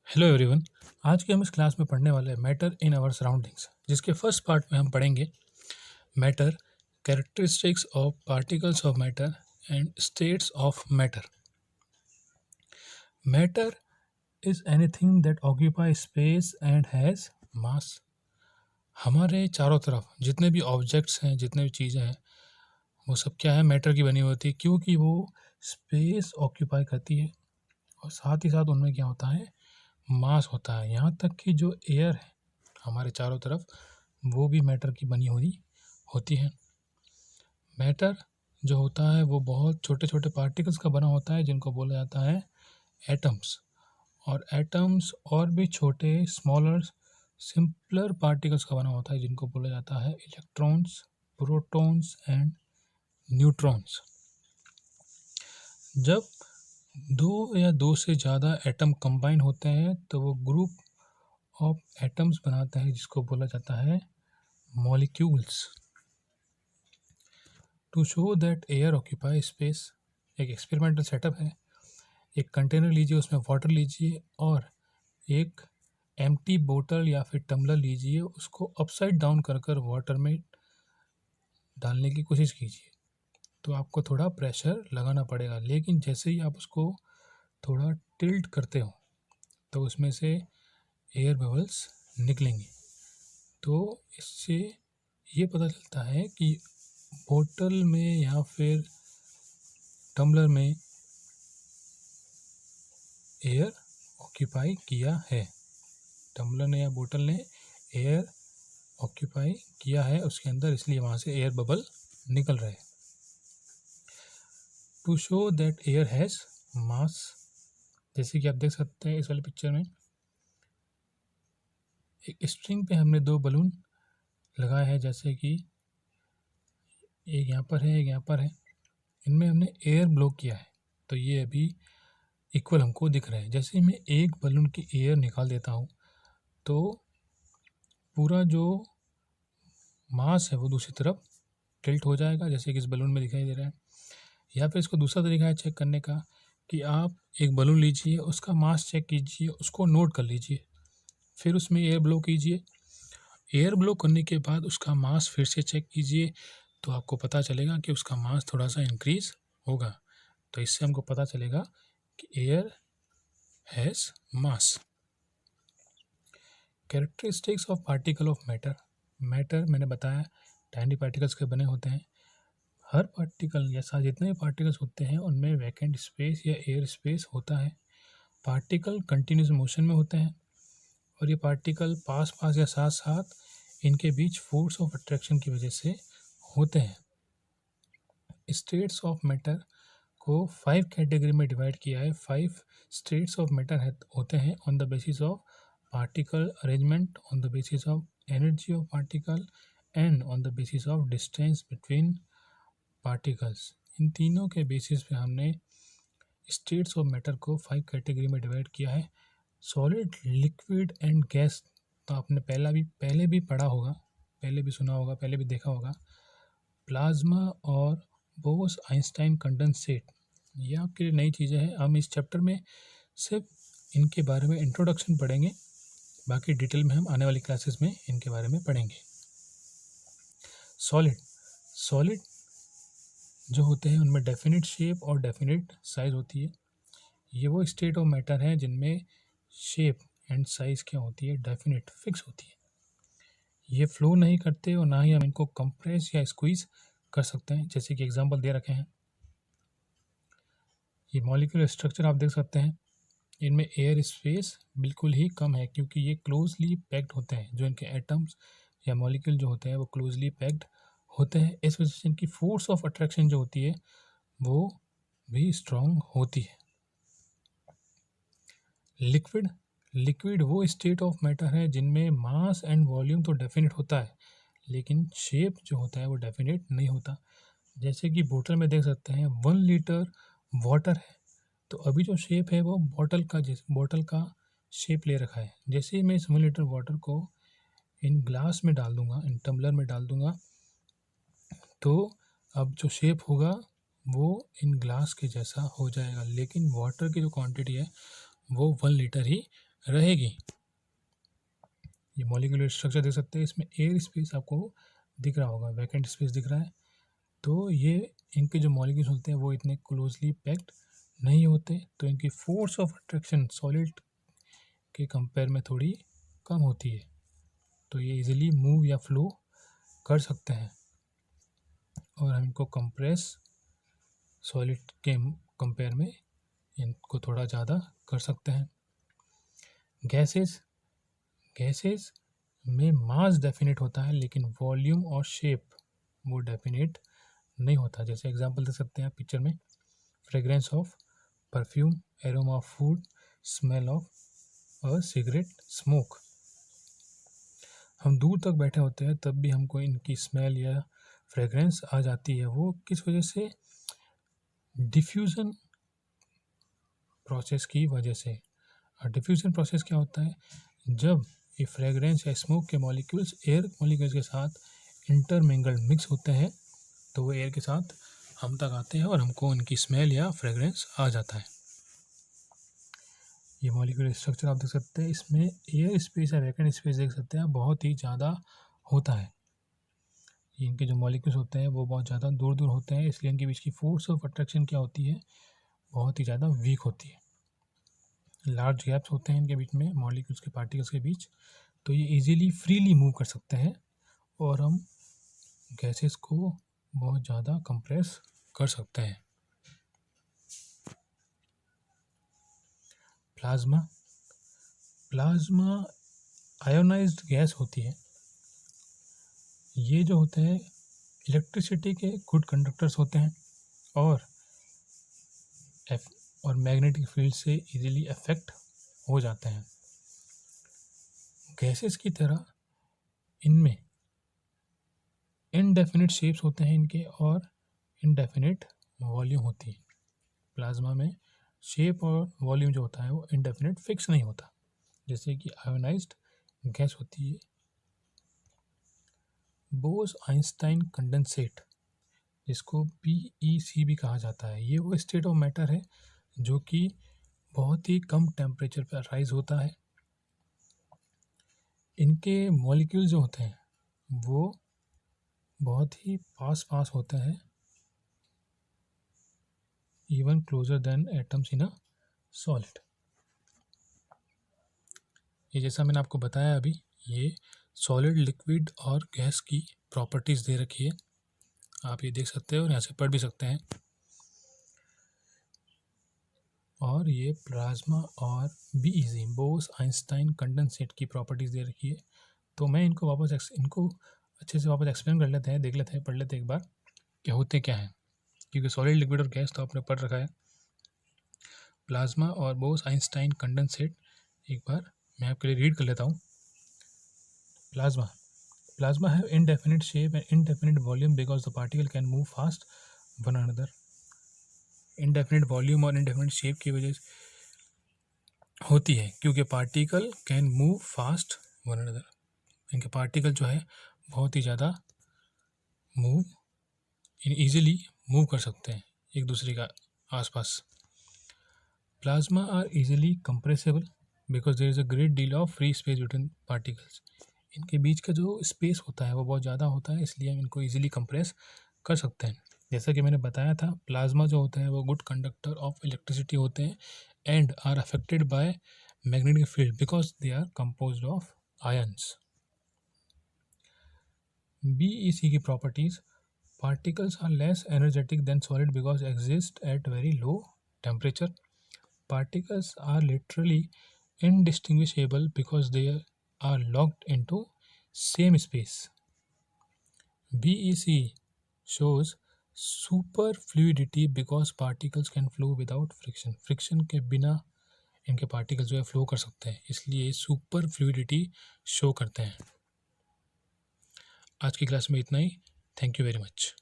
Hello everyone. आज के हम इस क्लास में पढ़ने वाले हैं मैटर इन आवर सराउंडिंग्स, जिसके फर्स्ट पार्ट में हम पढ़ेंगे matter, characteristics of particles of matter and states of matter. Matter is anything that occupy space and has मास। हमारे चारों तरफ जितने भी ऑब्जेक्ट्स हैं, जितने भी चीज़ें हैं, वो सब क्या है, मैटर की बनी होती है, क्योंकि वो स्पेस ऑक्यूपाई करती है और साथ ही साथ उनमें क्या होता है, मास होता है। यहाँ तक कि जो एयर है हमारे चारों तरफ, वो भी मैटर की बनी हुई होती है। मैटर जो होता है वो बहुत छोटे छोटे पार्टिकल्स का बना होता है, जिनको बोला जाता है एटम्स। और एटम्स और भी छोटे स्मॉलर सिंपलर पार्टिकल्स का बना होता है, जिनको बोला जाता है इलेक्ट्रॉन्स, प्रोटॉन्स एंड न्यूट्रॉन्स। जब दो या दो से ज़्यादा एटम कंबाइन होते हैं तो वो ग्रुप ऑफ एटम्स बनाते हैं, जिसको बोला जाता है molecules. To show that air occupy space, एक एक्सपेरिमेंटल सेटअप है। एक कंटेनर लीजिए, उसमें वाटर लीजिए और एक एम्प्टी बोतल या फिर टम्बलर लीजिए, उसको अपसाइड डाउन कर कर वाटर में डालने की कोशिश कीजिए। तो आपको थोड़ा प्रेशर लगाना पड़ेगा, लेकिन जैसे ही आप उसको थोड़ा टिल्ट करते हो तो उसमें से एयर बबल्स निकलेंगे। तो इससे ये पता चलता है कि बोतल में या फिर टम्बलर में एयर ऑक्यूपाई किया है। टम्बलर ने या बोतल ने एयर ऑक्यूपाई किया है उसके अंदर, इसलिए वहाँ से एयर बबल निकल रहे हैं। To show that air has mass, जैसे कि आप देख सकते हैं इस वाले पिक्चर में, एक स्ट्रिंग पे हमने दो बलून लगाए हैं, जैसे कि एक यहाँ पर है, एक यहाँ पर है। इनमें हमने एयर ब्लो किया है, तो ये अभी इक्वल हमको दिख रहा है। जैसे मैं एक बलून की एयर निकाल देता हूँ तो पूरा जो मास है वो दूसरी तरफ टिल्ट हो जाएगा, जैसे कि इस बलून में दिखाई दे रहा है। या फिर इसको दूसरा तरीका है चेक करने का कि आप एक बलून लीजिए, उसका मास चेक कीजिए, उसको नोट कर लीजिए, फिर उसमें एयर ब्लो कीजिए। एयर ब्लो करने के बाद उसका मास फिर से चेक कीजिए, तो आपको पता चलेगा कि उसका मास थोड़ा सा इंक्रीज होगा। तो इससे हमको पता चलेगा कि air has mass. Characteristics of particle of matter. Matter मैंने बताया टाइनी पार्टिकल्स के बने होते हैं। हर पार्टिकल या साथ जितने भी पार्टिकल्स होते हैं उनमें वैकेंट स्पेस या एयर स्पेस होता है। पार्टिकल कंटिन्यूस मोशन में होते हैं और ये पार्टिकल पास पास या साथ साथ इनके बीच फोर्स ऑफ अट्रैक्शन की वजह से होते हैं। स्टेट्स ऑफ मैटर को 5 कैटेगरी में डिवाइड किया है। 5 स्टेट्स ऑफ मैटर होते हैं on the basis of particle arrangement, on the basis of energy of particle and on the basis of distance between particles. इन तीनों के बेसिस पे हमने स्टेट्स ऑफ मैटर को 5 कैटेगरी में डिवाइड किया है। सॉलिड, लिक्विड एंड गैस, तो आपने पहले भी पढ़ा होगा, पहले भी सुना होगा, पहले भी देखा होगा। प्लाज्मा और बोस आइंस्टाइन कंडेंसेट, ये आपके लिए नई चीज़ें हैं। हम इस चैप्टर में सिर्फ इनके बारे में इंट्रोडक्शन पढ़ेंगे, बाकी डिटेल में हम आने वाली क्लासेस में इनके बारे में पढ़ेंगे। सॉलिड जो होते हैं उनमें डेफिनेट शेप और डेफिनेट साइज़ होती है। ये वो स्टेट ऑफ मैटर हैं जिनमें शेप एंड साइज़ क्या होती है, डेफिनेट फिक्स होती है। ये फ्लो नहीं करते और ना ही हम इनको कंप्रेस या स्क्वीज़ कर सकते हैं, जैसे कि एग्जांपल दे रखे हैं। ये मॉलिक्यूलर स्ट्रक्चर आप देख सकते हैं, इनमें एयर स्पेस बिल्कुल ही कम है, क्योंकि ये क्लोजली पैक्ड होते हैं। जो इनके एटम्स या मॉलिक्यूल जो होते हैं वो क्लोजली पैक्ड होते हैं। इस वजह से इनकी फोर्स ऑफ अट्रैक्शन जो होती है वो भी स्ट्रॉन्ग होती है। लिक्विड वो स्टेट ऑफ मैटर है जिनमें मास एंड वॉल्यूम तो डेफिनेट होता है, लेकिन शेप जो होता है वो डेफिनेट नहीं होता। जैसे कि बोतल में देख सकते हैं 1 लीटर वाटर है, तो अभी जो शेप है वो बॉटल का शेप ले रखा है। जैसे ही मैं इस 1 लीटर वाटर को इन ग्लास में डाल दूंगा, इन टम्बलर में डाल दूंगा, तो अब जो शेप होगा वो इन ग्लास के जैसा हो जाएगा, लेकिन वाटर की जो क्वांटिटी है वो 1 लीटर ही रहेगी। ये मॉलिक्यूलर स्ट्रक्चर देख सकते हैं, इसमें एयर स्पेस आपको दिख रहा होगा, वैकेंट स्पेस दिख रहा है। तो ये इनके जो मॉलिक्यूल्स होते हैं वो इतने क्लोजली पैक्ड नहीं होते, तो इनकी फोर्स ऑफ अट्रैक्शन सॉलिड के कंपेयर में थोड़ी कम होती है, तो ये इजीली मूव या फ्लो कर सकते हैं। और हम इनको कंप्रेस सॉलिड के कंपेयर में इनको थोड़ा ज़्यादा कर सकते हैं। गैसेस गैसेस में मास डेफिनेट होता है, लेकिन वॉल्यूम और शेप वो डेफिनेट नहीं होता। जैसे एग्जांपल दे सकते हैं आप पिक्चर में, fragrance of perfume, aroma of food, smell of a cigarette smoke. हम दूर तक बैठे होते हैं तब भी हमको इनकी स्मेल या फ्रेग्रेंस आ जाती है। वो किस वजह से? डिफ्यूज़न प्रोसेस की वजह से। और डिफ्यूज़न प्रोसेस क्या होता है? जब ये फ्रेग्रेंस या स्मोक के मॉलिक्यूल्स एयर मॉलिक्यूल्स के साथ इंटरमिंगल्ड मिक्स होते हैं, तो वो एयर के साथ हम तक आते हैं और हमको इनकी स्मेल या फ्रेग्रेंस आ जाता है। ये मॉलिक्यूलर स्ट्रक्चर आप देख सकते हैं, इसमें एयर स्पेस या वैकेंट स्पेस देख सकते हैं बहुत ही ज़्यादा होता है। इनके जो मॉलिक्यूल्स होते हैं वो बहुत ज़्यादा दूर दूर होते हैं, इसलिए इनके बीच की फोर्स ऑफ अट्रैक्शन क्या होती है? बहुत ही ज़्यादा वीक होती है। लार्ज गैप्स होते हैं इनके बीच में, मॉलिक्यूल्स के पार्टिकल्स के बीच, तो ये इजीली फ्रीली मूव कर सकते हैं और हम गैसेस को बहुत ज़्यादा कंप्रेस कर सकते हैं। प्लाज्मा प्लाज्मा आयोनाइज्ड गैस होती है। ये जो होते हैं इलेक्ट्रिसिटी के गुड कंडक्टर्स होते हैं और और मैग्नेटिक फील्ड से इजीली अफेक्ट हो जाते हैं। गैसेस की तरह इनमें इनडेफिनिट शेप्स होते हैं इनके और इनडेफिनिट वॉल्यूम होती है। प्लाज्मा में शेप और वॉल्यूम जो होता है वो इनडेफिनिट फिक्स नहीं होता, जैसे कि आयोनाइज्ड गैस होती है बोस-आइंस्टाइन कंडेंसेट, जिसको BEC भी कहा जाता है। ये वो स्टेट ऑफ मैटर है जो कि बहुत ही कम टेम्परेचर पर राइज होता है। इनके मॉलिक्यूल जो होते हैं वो बहुत ही पास पास होते हैं, even closure then atoms in a solid. ये जैसा मैंने आपको बताया अभी, ये सॉलिड, लिक्विड और गैस की प्रॉपर्टीज़ दे रखी है, आप ये देख सकते हो और यहाँ से पढ़ भी सकते हैं। और ये प्लाज्मा और BEC बोस-आइंस्टाइन कंडेंसेट की प्रॉपर्टीज़ दे रखी है। तो मैं इनको इनको अच्छे से वापस एक्सप्लेन कर लेते हैं, देख लेते हैं, पढ़ लेते हैं एक बार कि होते क्या हैं, क्योंकि सॉलिड, लिक्विड और गैस तो आपने पढ़ रखा है। प्लाज्मा और बोस-आइंस्टाइन कंडेंसेट एक बार मैं आपके लिए रीड कर लेता हूँ। Plasma have indefinite shape and indefinite volume because the particle can move fast one another. indefinite volume और indefinite shape की वजह से होती है क्योंकि particle can move fast one another. इनके पार्टिकल जो है बहुत ही ज़्यादा ईजिली मूव कर सकते हैं एक दूसरे का आसपास। Plasma are easily compressible because there is a great deal of free space between particles. इनके बीच का जो स्पेस होता है वो बहुत ज़्यादा होता है, इसलिए हम इनको ईजिली कंप्रेस कर सकते हैं। जैसा कि मैंने बताया था, प्लाज्मा जो होते हैं वो गुड कंडक्टर ऑफ इलेक्ट्रिसिटी होते हैं and are affected by magnetic field because they are composed of ions. BEC की properties, particles are less energetic than solid because exist at very low temperature. Particles are literally indistinguishable because they are locked into same space. BEC shows superfluidity because particles can flow without friction. Friction के बिना इनके particles जो है flow कर सकते हैं, इसलिए super fluidity show करते हैं। आज की क्लास में इतना ही। Thank you very much.